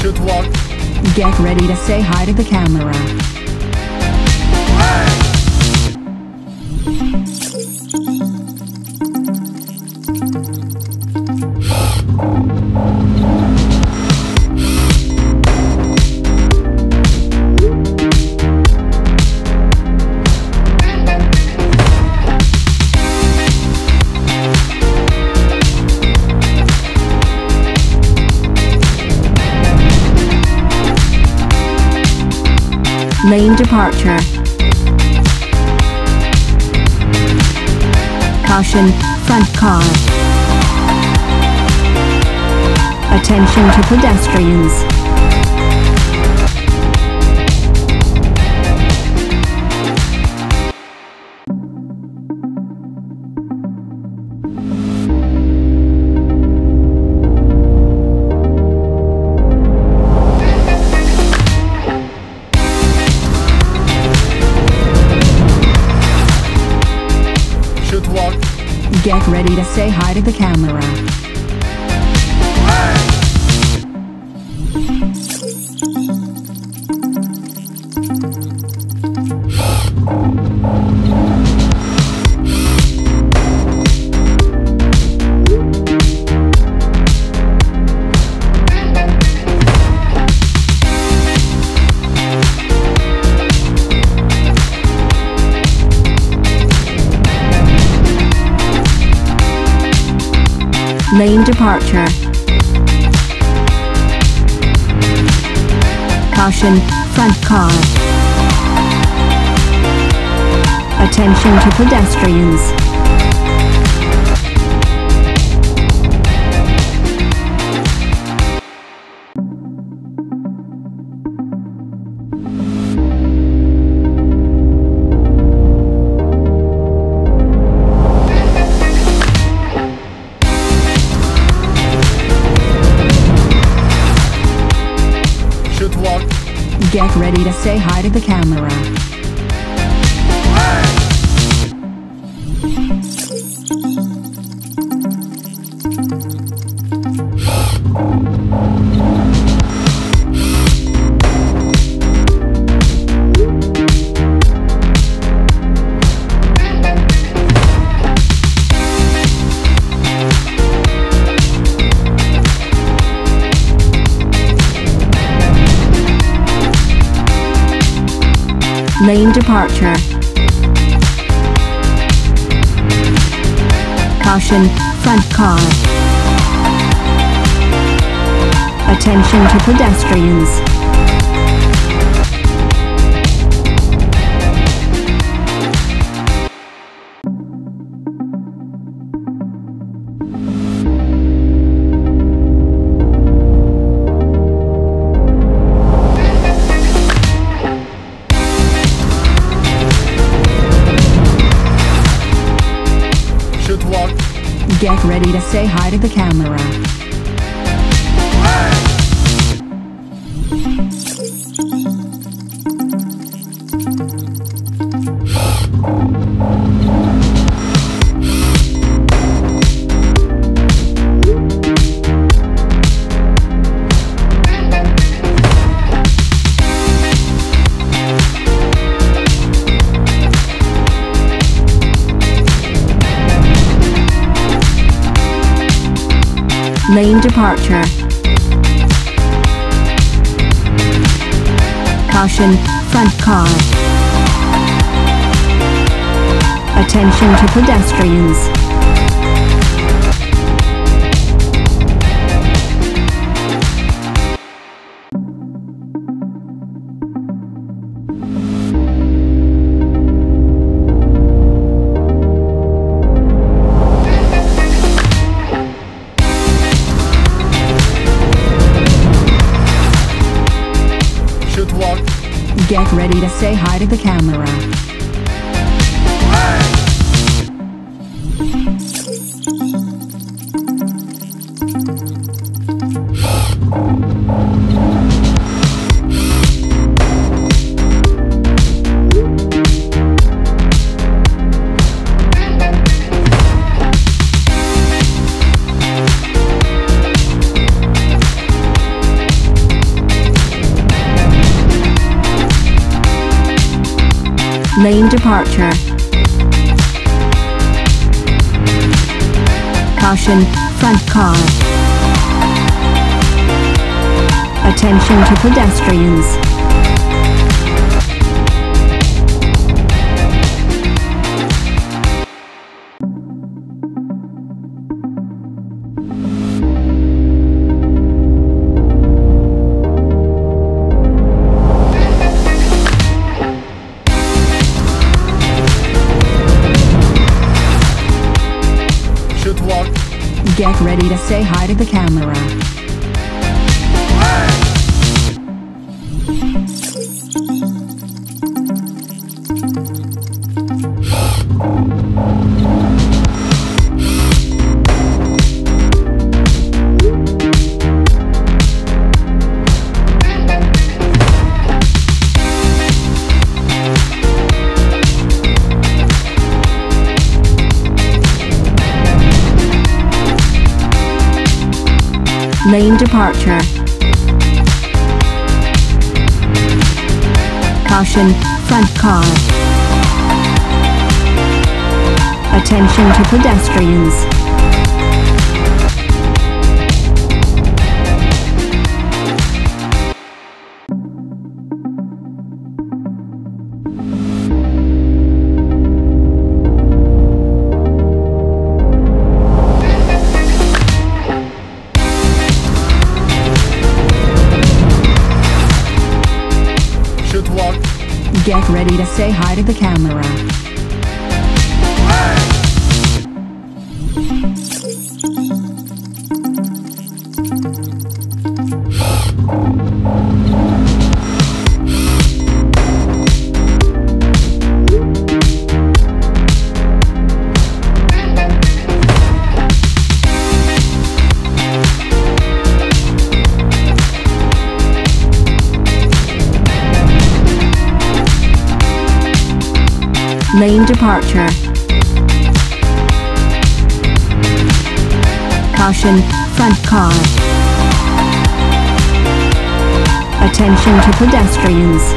Should walk. Get ready to say hi to the camera. Lane departure. Caution, front car. Attention to pedestrians. Get ready to say hi to the camera. Lane departure. Caution, front car. Attention to pedestrians. Get ready to say hi to the camera. Lane departure. Caution, front car. Attention to pedestrians. Get ready to say hi to the camera. Lane departure. Caution, front car. Attention to pedestrians. Get ready to say hi to the camera. Lane departure. Caution, front car. Attention to pedestrians. Get ready to say hi to the camera. Lane departure. Caution, front car. Attention to pedestrians. Get ready to say hi to the camera. Lane departure. Caution, front car. Attention to pedestrians.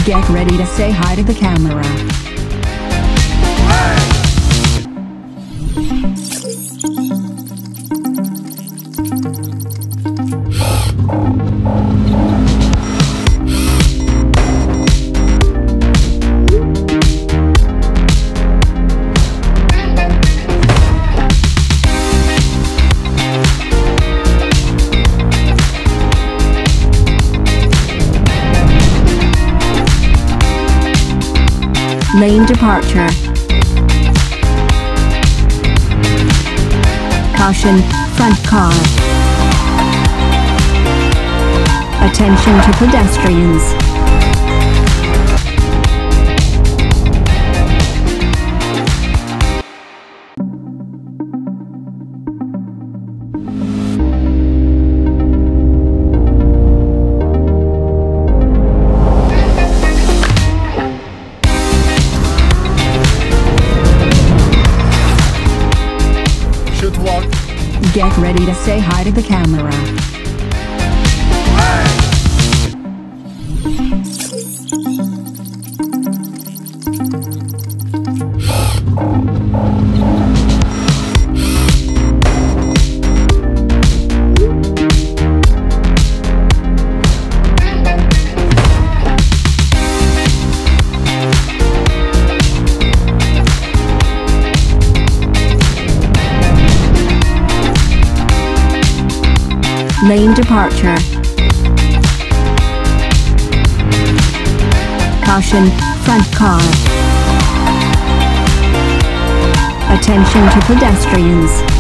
Get ready to say hi to the camera. Lane departure. Caution, front car. Attention to pedestrians. Get ready to say hi to the camera. Lane departure. Caution, front car. Attention to pedestrians.